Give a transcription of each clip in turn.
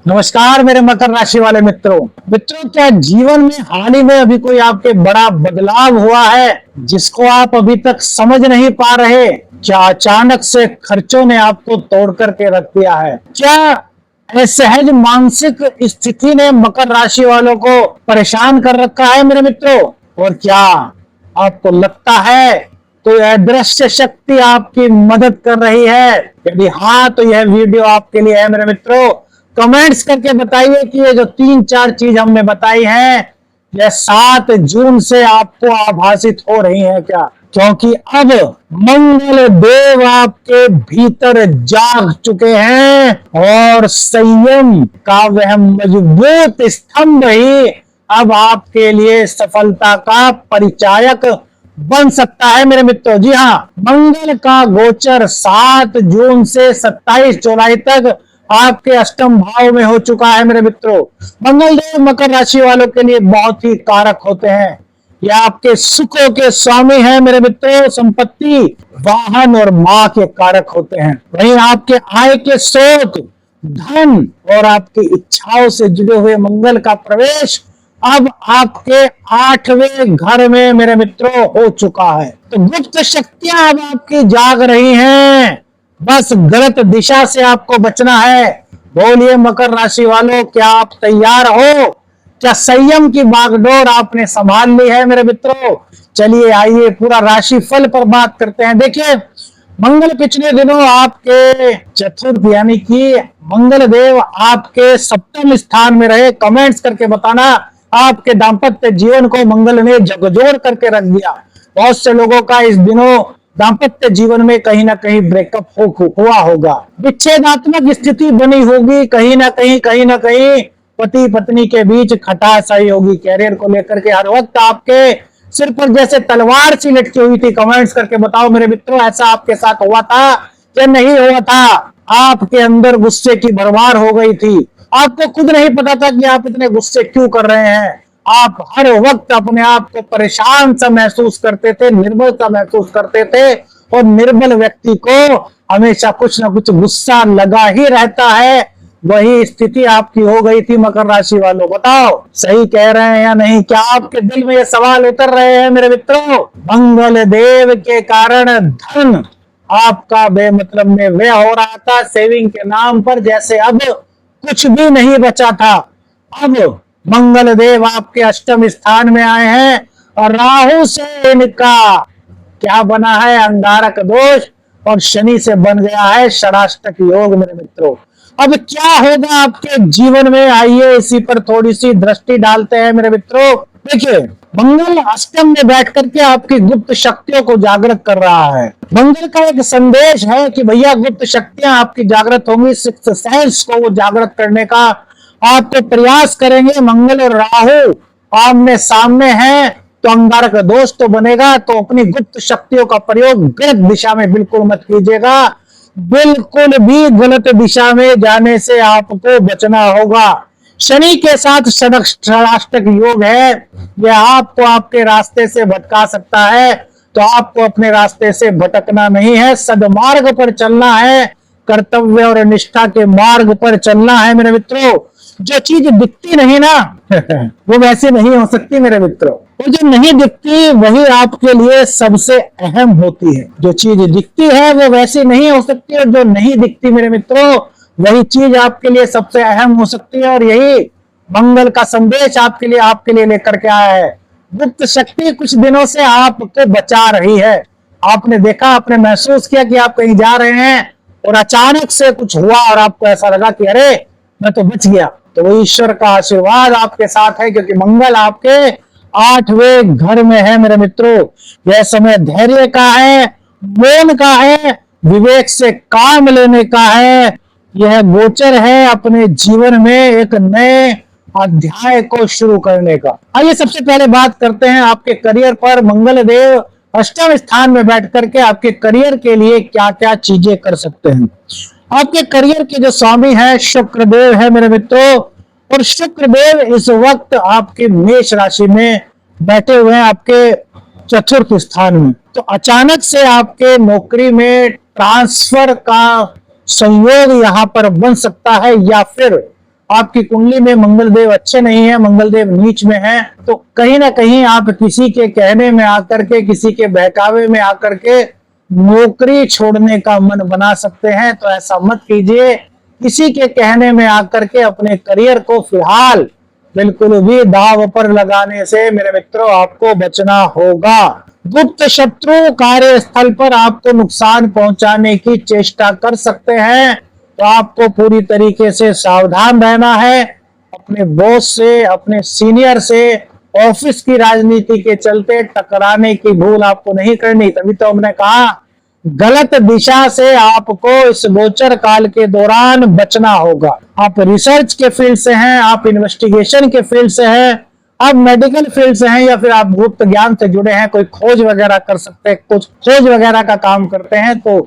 नमस्कार मेरे मकर राशि वाले मित्रों क्या जीवन में हाल ही में अभी कोई आपके बड़ा बदलाव हुआ है जिसको आप अभी तक समझ नहीं पा रहे? क्या अचानक से खर्चों ने आपको तोड़ करके रख दिया है? क्या असहज मानसिक स्थिति ने मकर राशि वालों को परेशान कर रखा है मेरे मित्रों? और क्या आपको लगता है तो अदृश्य शक्ति आपकी मदद कर रही है? यदि हाँ तो यह वीडियो आपके लिए है मेरे मित्रों। कमेंट्स करके बताइए कि ये जो 3-4 चीज हमने बताई हैं यह 7 जून से आपको आभासित हो रही है क्या? क्योंकि अब मंगल देव आपके भीतर जाग चुके हैं और संयम का वह मजबूत स्तंभ ही अब आपके लिए सफलता का परिचायक बन सकता है मेरे मित्रों। जी हाँ, मंगल का गोचर 7 जून से 27 जुलाई तक आपके अष्टम भाव में हो चुका है मेरे मित्रों। मंगल देव मकर राशि वालों के लिए बहुत ही कारक होते हैं। यह आपके सुखों के स्वामी हैं मेरे मित्रों। संपत्ति, वाहन और मां के कारक होते हैं। वहीं आपके आय के स्रोत, धन और आपकी इच्छाओं से जुड़े हुए मंगल का प्रवेश अब आपके 8वें घर में मेरे मित्रों हो चुका है। तो गुप्त शक्तियां अब आपकी जाग रही हैं। बस गलत दिशा से आपको बचना है। बोलिए मकर राशि वालों, क्या आप तैयार हो? क्या संयम की बागडोर आपने संभाल ली है मेरे मित्रों? चलिए आइए पूरा राशि फल पर बात करते हैं। देखिए, मंगल पिछले दिनों आपके चतुर्थ यानी कि मंगल देव आपके सप्तम स्थान में रहे। कमेंट्स करके बताना आपके दाम्पत्य जीवन को मंगल ने झकझोर करके रख दिया। बहुत से लोगों का इस दिनों दाम्पत्य जीवन में कहीं ना कहीं ब्रेकअप हुआ होगा, विच्छेदात्मक स्थिति बनी होगी, कहीं ना कहीं पति पत्नी के बीच खटास आई होगी। कैरियर को लेकर के हर वक्त आपके सिर पर जैसे तलवार सी लटकी हुई थी। कमेंट्स करके बताओ मेरे मित्रों, ऐसा आपके साथ हुआ था या नहीं हुआ था? आपके अंदर गुस्से की भरमार हो गई थी, आपको खुद नहीं पता था कि आप इतने गुस्से क्यों कर रहे हैं। आप हर वक्त अपने आप को परेशान सा महसूस करते थे, निर्बल सा महसूस करते थे और निर्बल व्यक्ति को हमेशा कुछ ना कुछ गुस्सा लगा ही रहता है। वही स्थिति आपकी हो गई थी मकर राशि वालों। बताओ सही कह रहे हैं या नहीं? क्या आपके दिल में ये सवाल उतर रहे हैं मेरे मित्रों? मंगल देव के कारण धन आपका बेमतलब में व्यय हो रहा था सेविंग के नाम पर, जैसे अब कुछ भी नहीं बचा था। अब मंगल देव आपके अष्टम स्थान में आए हैं और राहु से इनका क्या बना है? अंगारक दोष और शनि से बन गया है षडाष्टक योग मेरे मित्रों। अब क्या होगा आपके जीवन में, आइए इसी पर थोड़ी सी दृष्टि डालते हैं मेरे मित्रों। देखिए, मंगल अष्टम में बैठ करके आपकी गुप्त शक्तियों को जागृत कर रहा है। मंगल का एक संदेश है कि भैया गुप्त शक्तियां आपकी जागृत होंगी। सिक्स्थ सेंस को वो जागृत करने का आप तो प्रयास करेंगे। मंगल और राहु आमने सामने हैं तो अंगारक दोष तो बनेगा। तो अपनी गुप्त शक्तियों का प्रयोग गलत दिशा में बिल्कुल मत कीजिएगा। बिल्कुल भी गलत दिशा में जाने से आपको बचना होगा। शनि के साथ षडाष्टक योग है, यह आपको आपके रास्ते से भटका सकता है। तो आपको अपने रास्ते से भटकना नहीं है, सद्मार्ग पर चलना है, कर्तव्य और निष्ठा के मार्ग पर चलना है मेरे मित्रों। जो चीज दिखती नहीं ना वो वैसे नहीं हो सकती मेरे मित्रों। और जो नहीं दिखती वही आपके लिए सबसे अहम होती है। जो चीज दिखती है वो वैसे नहीं हो सकती और जो नहीं दिखती मेरे मित्रों वही चीज आपके लिए सबसे अहम हो सकती है। और यही मंगल का संदेश आपके लिए लेकर के आया है। गुप्त शक्ति कुछ दिनों से आपको बचा रही है। आपने देखा, आपने महसूस किया कि आप कहीं जा रहे हैं और अचानक से कुछ हुआ और आपको ऐसा लगा कि अरे मैं तो बच गया। तो वो ईश्वर का आशीर्वाद आपके साथ है, क्योंकि मंगल आपके 8वें घर में है मेरे मित्रों। यह समय धैर्य का है, मौन का है, विवेक से काम लेने का है। यह गोचर है अपने जीवन में एक नए अध्याय को शुरू करने का। आइए सबसे पहले बात करते हैं आपके करियर पर। मंगल देव अष्टम स्थान में बैठ करके आपके करियर के लिए क्या क्या चीजें कर सकते हैं। आपके करियर के जो स्वामी है शुक्र देव है मेरे मित्रों, और शुक्र देव इस वक्त आपके मेष राशि में बैठे हुए हैं आपके चतुर्थ स्थान में। तो अचानक से आपके नौकरी में ट्रांसफर का संयोग यहां पर बन सकता है, या फिर आपकी कुंडली में मंगल देव अच्छे नहीं है, मंगल देव नीच में है, तो कहीं ना कहीं आप किसी के कहने में आकर के, किसी के बहकावे में आकर के नौकरी छोड़ने का मन बना सकते हैं। तो ऐसा मत कीजिए। किसी के कहने में आकर के अपने करियर को फिलहाल बिल्कुल भी दांव पर लगाने से मेरे मित्रों आपको बचना होगा। गुप्त शत्रु कार्यस्थल पर आपको नुकसान पहुंचाने की चेष्टा कर सकते हैं, तो आपको पूरी तरीके से सावधान रहना है। अपने बॉस से, अपने सीनियर से, ऑफिस की राजनीति के चलते टकराने की भूल आपको नहीं करनी। तभी तो हमने कहा गलत दिशा से आपको इस गोचर काल के दौरान बचना होगा। आप रिसर्च के फील्ड से हैं, आप इन्वेस्टिगेशन के फील्ड से हैं, आप मेडिकल फील्ड से हैं, या फिर आप गुप्त ज्ञान से जुड़े हैं, कोई खोज वगैरह कर सकते हैं, कुछ खोज वगैरह का काम करते हैं, तो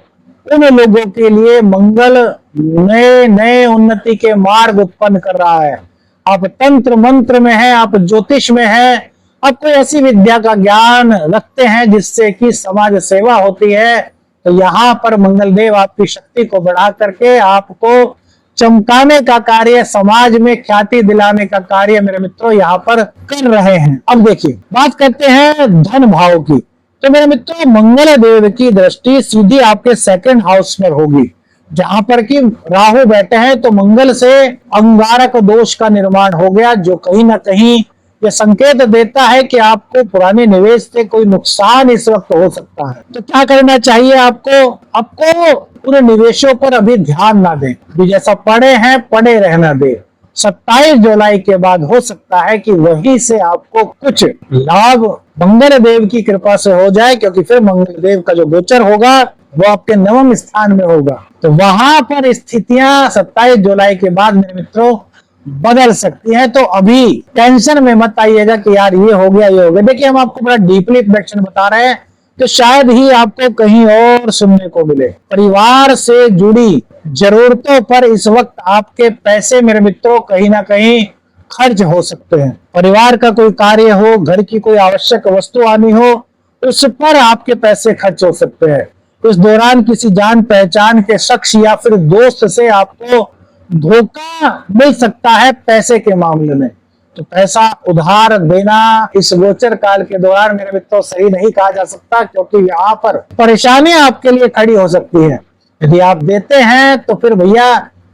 उन लोगों के लिए मंगल नए नए उन्नति के मार्ग उत्पन्न कर रहा है। आप तंत्र मंत्र में हैं, आप ज्योतिष में हैं, आप कोई ऐसी विद्या का ज्ञान रखते हैं जिससे कि समाज सेवा होती है, तो यहाँ पर मंगल देव आपकी शक्ति को बढ़ा करके आपको चमकाने का कार्य, समाज में ख्याति दिलाने का कार्य मेरे मित्रों यहाँ पर कर रहे हैं। अब देखिए, बात करते हैं धन भाव की। तो मेरे मित्रों मंगल देव की दृष्टि सीधी आपके सेकंड हाउस पर होगी, जहां पर कि राहु बैठे हैं। तो मंगल से अंगारक दोष का निर्माण हो गया, जो कहीं ना कहीं ये संकेत देता है कि आपको पुराने निवेश से कोई नुकसान इस वक्त हो सकता है। तो क्या करना चाहिए आपको पूरे निवेशों पर अभी ध्यान ना दें, भी जैसा पड़े हैं पड़े रहना दे। 27 जुलाई के बाद हो सकता है कि वहीं से आपको कुछ लाभ मंगल देव की कृपा से हो जाए, क्योंकि फिर मंगल देव का जो गोचर होगा वो आपके 9वें स्थान में होगा। तो वहां पर स्थितियां 27 जुलाई के बाद मेरे मित्रों बदल सकती है। तो अभी टेंशन में मत आइएगा कि यार ये हो गया ये हो गया। देखिए, हम आपको बड़ा डीपली प्रेडिक्शन बता रहे हैं, तो शायद ही आपको कहीं और सुनने को मिले। परिवार से जुड़ी जरूरतों पर इस वक्त आपके पैसे मेरे मित्रों कहीं ना कहीं खर्च हो सकते हैं। परिवार का कोई कार्य हो, घर की कोई आवश्यक वस्तु आनी हो, उस पर आपके पैसे खर्च हो सकते हैं। इस दौरान किसी जान पहचान के शख्स या फिर दोस्त से आपको धोखा मिल सकता है पैसे के मामले में। तो पैसा उधार देना इस गोचर काल के दौरान मेरे मित्रों सही नहीं कहा जा सकता, क्योंकि यहाँ पर परेशानियां आपके लिए खड़ी हो सकती है। यदि आप देते हैं तो फिर भैया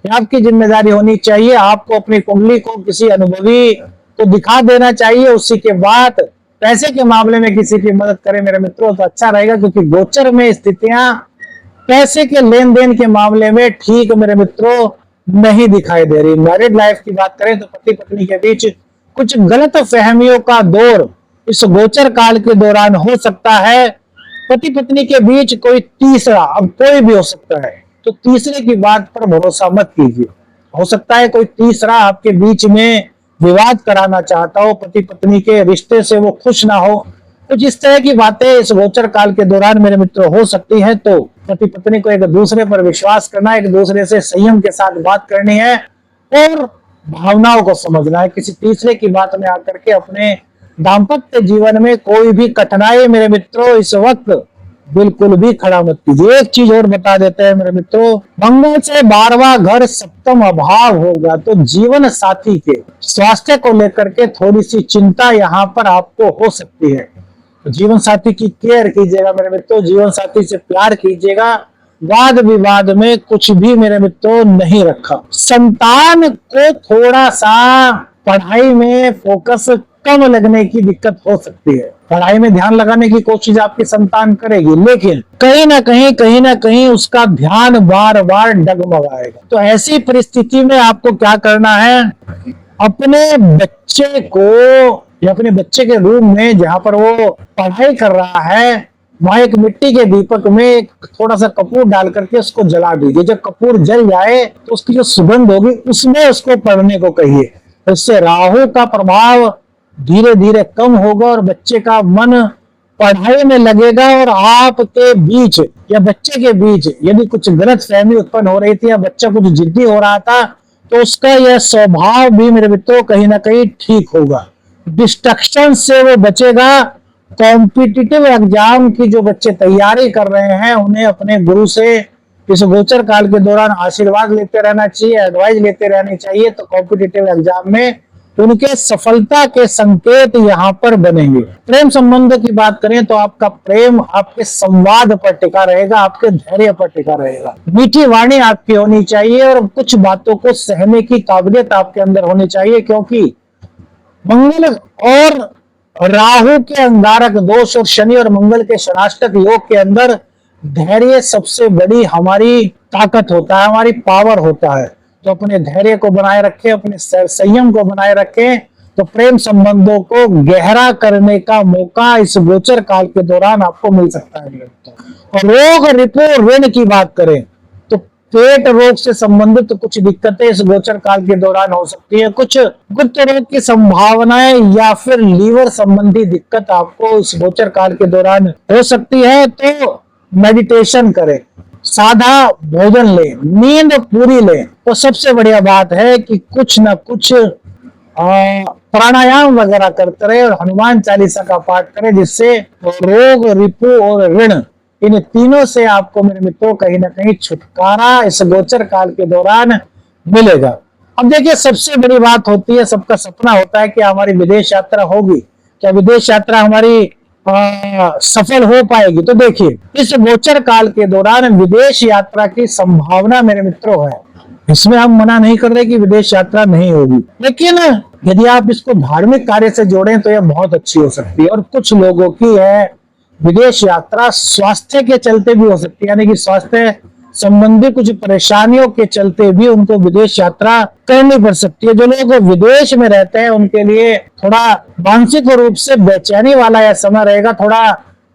आपकी जिम्मेदारी होनी चाहिए, आपको अपनी कुंडली को किसी अनुभवी को दिखा देना चाहिए, उसी के बाद पैसे के मामले में किसी की मदद करें मेरे मित्रों तो अच्छा रहेगा। क्योंकि गोचर में स्थितियां पैसे के लेन देन के मामले में ठीक मेरे मित्रों नहीं दिखाई दे रही। मैरिड लाइफ की बात करें तो पति पत्नी के बीच कुछ गलत फहमियों का दौर इस गोचर काल के दौरान हो सकता है। पति पत्नी के बीच कोई तीसरा, अब कोई भी हो सकता है, तो तीसरे की बात पर भरोसा मत कीजिए। हो सकता है कोई तीसरा आपके बीच में विवाद कराना चाहता हो, पति पत्नी के रिश्ते से वो खुश ना हो। तो जिस तरह की बातें इस गोचर काल के दौरान मेरे मित्रों हो सकती है, तो पति पत्नी को एक दूसरे पर विश्वास करना, एक दूसरे से संयम के साथ बात करनी है और भावनाओं को समझना है। किसी तीसरे की बात में आकर के अपने दाम्पत्य जीवन में कोई भी कठिनाई मेरे मित्रों इस वक्त बिल्कुल भी खड़ा मत कीजिए। एक चीज और बता देते हैं मेरे मित्रों, मंगल से 12वां घर सप्तम अभाव होगा, तो जीवन साथी के स्वास्थ्य को लेकर के थोड़ी सी चिंता यहाँ पर आपको हो सकती है। तो जीवन साथी की केयर कीजिएगा मेरे मित्रों, जीवन साथी से प्यार कीजिएगा, वाद विवाद में कुछ भी मेरे मित्रों नहीं रखा। संतान को थोड़ा सा पढ़ाई में फोकस कम लगने की दिक्कत हो सकती है। पढ़ाई में ध्यान लगाने की कोशिश आपकी संतान करेगी, लेकिन कहीं ना कहीं उसका ध्यान बार बार डगमगाएगा। तो ऐसी परिस्थिति में आपको क्या करना है, अपने बच्चे को या अपने बच्चे के रूम में जहां पर वो पढ़ाई कर रहा है, वहां एक मिट्टी के दीपक में थोड़ा सा कपूर डाल करके उसको जला दीजिए। जब कपूर जल जाए तो उसकी जो सुगंध होगी उसमें उसको पढ़ने को कहिए। इससे राहु का प्रभाव धीरे धीरे कम होगा और बच्चे का मन पढ़ाई में लगेगा। और आपके बीच या बच्चे के बीच यदि कुछ गलत फहमी उत्पन्न हो रही थी या बच्चा कुछ जिद्दी हो रहा था, तो उसका यह स्वभाव भी मेरे मित्रों कहीं ना कहीं ठीक होगा। डिस्ट्रक्शन से वो बचेगा। कॉम्पिटिटिव एग्जाम की जो बच्चे तैयारी कर रहे हैं, उन्हें अपने गुरु से इस गोचर काल के दौरान आशीर्वाद लेते रहना चाहिए, एडवाइस लेते रहनी चाहिए, तो कॉम्पिटिटिव एग्जाम में उनके सफलता के संकेत यहाँ पर बनेंगे। प्रेम संबंधों की बात करें तो आपका प्रेम आपके संवाद पर टिका रहेगा, आपके धैर्य पर टिका रहेगा। मीठी वाणी आपकी होनी चाहिए और कुछ बातों को सहने की काबिलियत आपके अंदर होनी चाहिए, क्योंकि मंगल और राहु के अंगारक दोष और शनि और मंगल के षणाष्टक योग के अंदर धैर्य सबसे बड़ी हमारी ताकत होता है, हमारी पावर होता है। तो अपने धैर्य को बनाए रखें, अपने संयम को बनाए रखें, तो प्रेम संबंधों को गहरा करने का मौका इस गोचर काल के दौरान आपको मिल सकता है। और रोग रिपु ऋण की बात करें तो पेट रोग से संबंधित कुछ दिक्कतें इस गोचर काल के दौरान हो सकती है। कुछ गुप्त रोग की संभावनाएं या फिर लीवर संबंधी दिक्कत आपको इस गोचर काल के दौरान हो सकती है। तो मेडिटेशन करें, सादा भोजन ले, नींद पूरी ले। तो सबसे बढ़िया बात है कि कुछ ना कुछ प्राणायाम वगैरह करते रहे और हनुमान चालीसा का पाठ करें, जिससे रोग रिपु और ऋण इन तीनों से आपको मेरे मित्रों कहीं ना कहीं छुटकारा इस गोचर काल के दौरान मिलेगा। अब देखिए, सबसे बड़ी बात होती है, सबका सपना होता है कि हमारी विदेश यात्रा होगी। क्या विदेश यात्रा हमारी सफल हो पाएगी? तो देखिए, इस गोचर काल के दौरान विदेश यात्रा की संभावना मेरे मित्रों है। इसमें हम मना नहीं कर रहे कि विदेश यात्रा नहीं होगी, लेकिन यदि आप इसको धार्मिक कार्य से जोड़ें तो यह बहुत अच्छी हो सकती है। और कुछ लोगों की है विदेश यात्रा स्वास्थ्य के चलते भी हो सकती है, यानी कि स्वास्थ्य संबंधी कुछ परेशानियों के चलते भी उनको विदेश यात्रा करनी पड़ सकती है। जो लोग विदेश में रहते हैं उनके लिए थोड़ा मानसिक रूप से बेचैनी वाला यह समय रहेगा, थोड़ा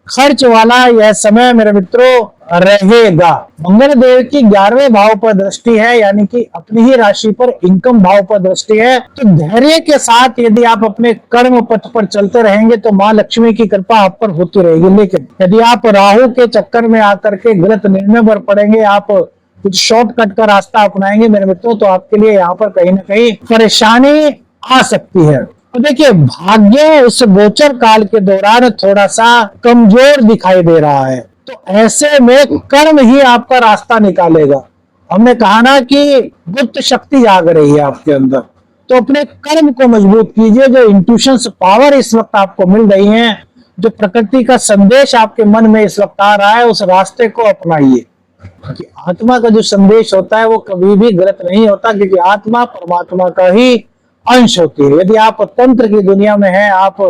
खर्च वाला यह समय मेरे मित्रों रहेगा। मंगल देव की 11वें भाव पर दृष्टि है, यानी कि अपनी ही राशि पर इनकम भाव पर दृष्टि है। तो धैर्य के साथ यदि आप अपने कर्म पथ पर चलते रहेंगे तो माँ लक्ष्मी की कृपा आप पर होती रहेगी। लेकिन यदि आप राहु के चक्कर में आकर के गलत निर्णय पर पड़ेंगे, आप कुछ शॉर्टकट का रास्ता अपनाएंगे मेरे मित्रों, तो आपके लिए यहाँ पर कहीं ना कहीं परेशानी आ सकती है। तो देखिए, भाग्य इस गोचर काल के दौरान थोड़ा सा कमजोर दिखाई दे रहा है। तो ऐसे में कर्म ही आपका रास्ता निकालेगा। हमने कहा ना कि गुप्त शक्ति जाग रही है आपके अंदर, तो अपने कर्म को मजबूत कीजिए। जो इंट्यूशंस पावर इस वक्त आपको मिल रही है, जो प्रकृति का संदेश आपके मन में इस वक्त आ रहा है, उस रास्ते को अपनाइए। कि आत्मा का जो संदेश होता है वो कभी भी गलत नहीं होता, क्योंकि आत्मा परमात्मा का ही अंश होती है। यदि आप तंत्र की दुनिया में हैं, आप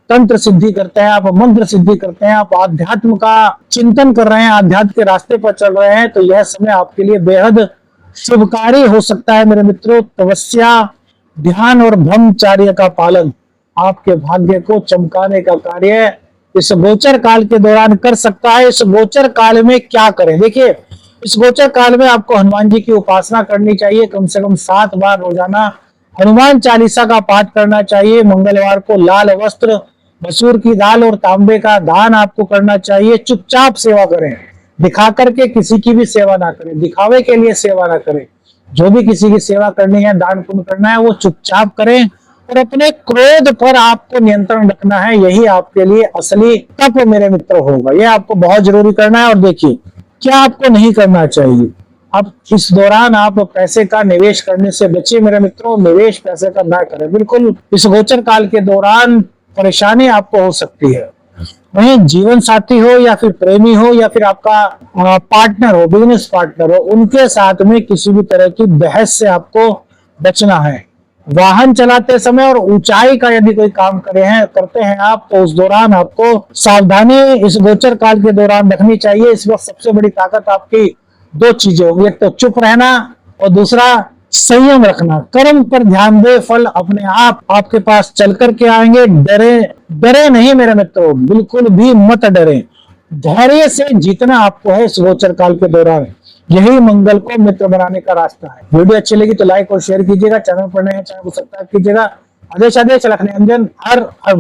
तंत्र सिद्धि करते हैं, आप मंत्र सिद्धि करते हैं, आप आध्यात्म का चिंतन कर रहे हैं, आध्यात्म के रास्ते पर चल रहे हैं, तो यह समय आपके लिए बेहद शुभकारी हो सकता है मेरे मित्रों। तपस्या, ध्यान और ब्रह्मचर्य का पालन आपके भाग्य को चमकाने का कार्य इस गोचर काल के दौरान कर सकता है। इस गोचर काल में क्या करें? देखिए, इस गोचर काल में आपको हनुमान जी की उपासना करनी चाहिए। कम से कम 7 बार रोजाना हनुमान चालीसा का पाठ करना चाहिए। मंगलवार को लाल वस्त्र, मसूर की दाल और तांबे का दान आपको करना चाहिए। चुपचाप सेवा करें, दिखा करके किसी की भी सेवा ना करें, दिखावे के लिए सेवा ना करें। जो भी किसी की सेवा करनी है, दान पुण्य करना है, वो चुपचाप करें। और अपने क्रोध पर आपको नियंत्रण रखना है, यही आपके लिए असली तप मेरे मित्र होगा। यह आपको बहुत जरूरी करना है। और देखिए, क्या आपको नहीं करना चाहिए। अब इस दौरान आप पैसे का निवेश करने से बचिए मेरे मित्रों, निवेश पैसे का ना करें। बिल्कुल इस गोचर काल के दौरान परेशानी आपको हो सकती है। वहीं जीवन साथी हो या फिर प्रेमी हो या फिर आपका पार्टनर हो, बिजनेस पार्टनर हो, उनके साथ में किसी भी तरह की बहस से आपको बचना है। वाहन चलाते समय और ऊंचाई का यदि कोई काम करते हैं आप, तो उस दौरान आपको सावधानी इस गोचर काल के दौरान रखनी चाहिए। इस वक्त सबसे बड़ी ताकत आपकी 2 चीजें होंगी, एक तो चुप रहना और दूसरा संयम रखना। कर्म पर ध्यान दे, फल अपने आप आपके पास चल करके आएंगे। डरे नहीं मेरे मित्रों, बिल्कुल भी मत डरे। धैर्य से जीतना आपको है इस गोचर काल के दौरान। यही मंगल को मित्र बनाने का रास्ता है। वीडियो अच्छी लगी तो लाइक और शेयर कीजिएगा। चैनल पर नए हैं, चैनल को सब्सक्राइब कीजिएगा। आदेश रखने अंजन, हर हर